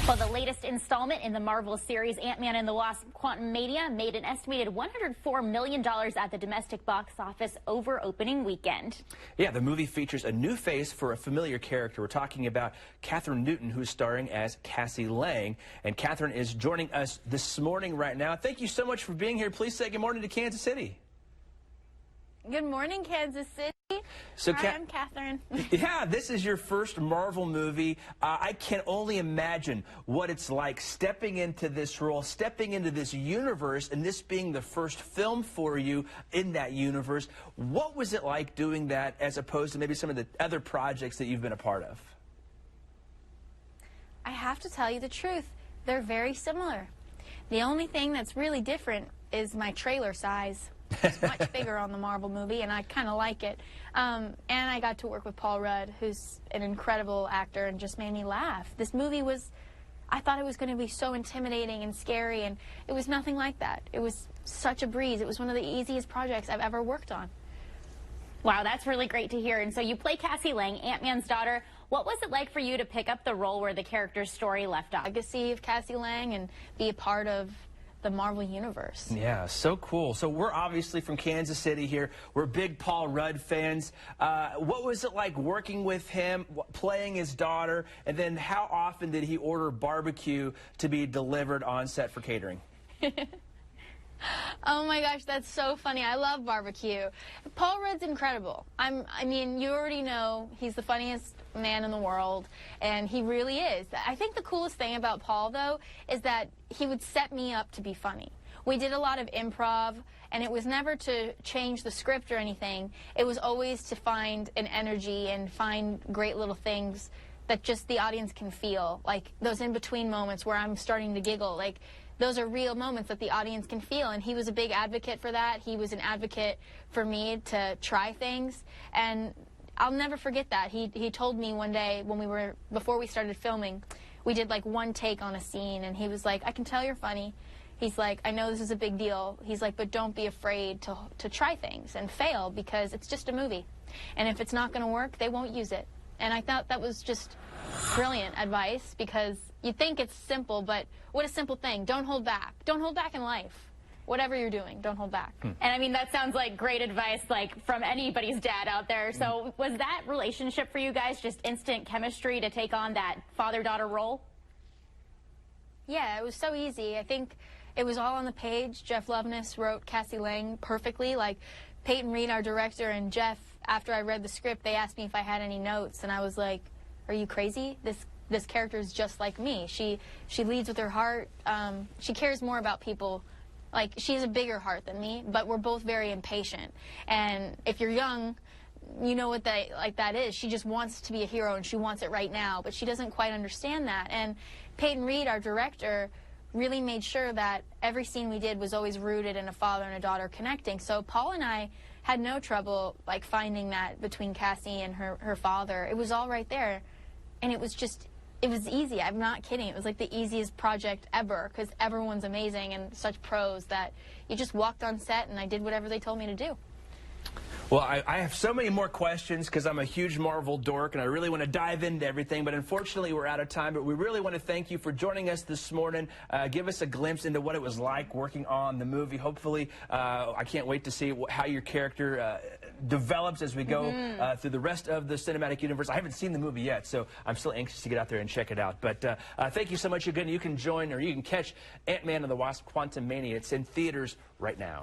Well, the latest installment in the Marvel series Ant Man and the Wasp Quantumania made an estimated $104 million at the domestic box office over opening weekend. Yeah, the movie features a new face for a familiar character. We're talking about Kathryn Newton, who's starring as Cassie Lang. And Kathryn is joining us this morning right now. Thank you so much for being here. Please say good morning to Kansas City. Good morning, Kansas City. So, Hi, I'm Kathryn. Yeah, this is your first Marvel movie. I can only imagine what it's like stepping into this role, stepping into this universe, and this being the first film for you in that universe. What was it like doing that as opposed to maybe some of the other projects that you've been a part of? I have to tell you the truth. They're very similar. The only thing that's really different is my trailer size. It's much bigger on the Marvel movie, and I kind of like it. And I got to work with Paul Rudd, who's an incredible actor, and just made me laugh. This movie was, I thought it was going to be so intimidating and scary, and it was nothing like that. It was such a breeze. It was one of the easiest projects I've ever worked on. Wow, that's really great to hear. And so you play Cassie Lang, Ant-Man's daughter. What was it like for you to pick up the role where the character's story left off? Legacy of Cassie Lang and be a part of the Marvel Universe. Yeah, so cool. So we're obviously from Kansas City here. We're big Paul Rudd fans. What was it like working with him, playing his daughter, and then how often did he order barbecue to be delivered on set for catering? Oh my gosh, that's so funny. I love barbecue. Paul Rudd's incredible. I mean, you already know he's the funniest man in the world, and he really is. I think the coolest thing about Paul, though, is that he would set me up to be funny. We did a lot of improv, and it was never to change the script or anything. It was always to find an energy and find great little things that just the audience can feel, like those in-between moments where I'm starting to giggle. Like, those are real moments that the audience can feel, and he was a big advocate for that. He was an advocate for me to try things, and I'll never forget that. He told me one day before we started filming, we did like one take on a scene, and he was like, I can tell you're funny. He's like, I know this is a big deal. He's like, but don't be afraid to try things and fail, because it's just a movie. And if it's not going to work, they won't use it. And I thought that was just brilliant advice, because you think it's simple, but what a simple thing. Don't hold back. Don't hold back in life. Whatever you're doing, don't hold back. And I mean, that sounds like great advice, like from anybody's dad out there. So was that relationship for you guys just instant chemistry to take on that father-daughter role? Yeah, it was so easy. I think it was all on the page. Jeff Loveness wrote Cassie Lang perfectly. Like, Peyton Reed, our director, and Jeff, after I read the script, they asked me if I had any notes, and I was like, are you crazy? This character is just like me. She leads with her heart. She cares more about people. Like, she has a bigger heart than me, but we're both very impatient. And if you're young, you know what that is. She just wants to be a hero, and she wants it right now, but she doesn't quite understand that. And Peyton Reed, our director, really made sure that every scene we did was always rooted in a father and a daughter connecting. So Paul and I had no trouble like finding that between Cassie and her father. It was all right there, and it was easy. I'm not kidding. It was like the easiest project ever, because everyone's amazing and such pros that you just walked on set and I did whatever they told me to do. Well, I have so many more questions because I'm a huge Marvel dork and I really want to dive into everything, but unfortunately we're out of time. But we really want to thank you for joining us this morning. Give us a glimpse into what it was like working on the movie. Hopefully, I can't wait to see how your character develops as we go through the rest of the cinematic universe. I haven't seen the movie yet, so I'm still anxious to get out there and check it out. But thank you so much again. You can join, or you can catch Ant Man and the Wasp Quantumania. It's in theaters right now.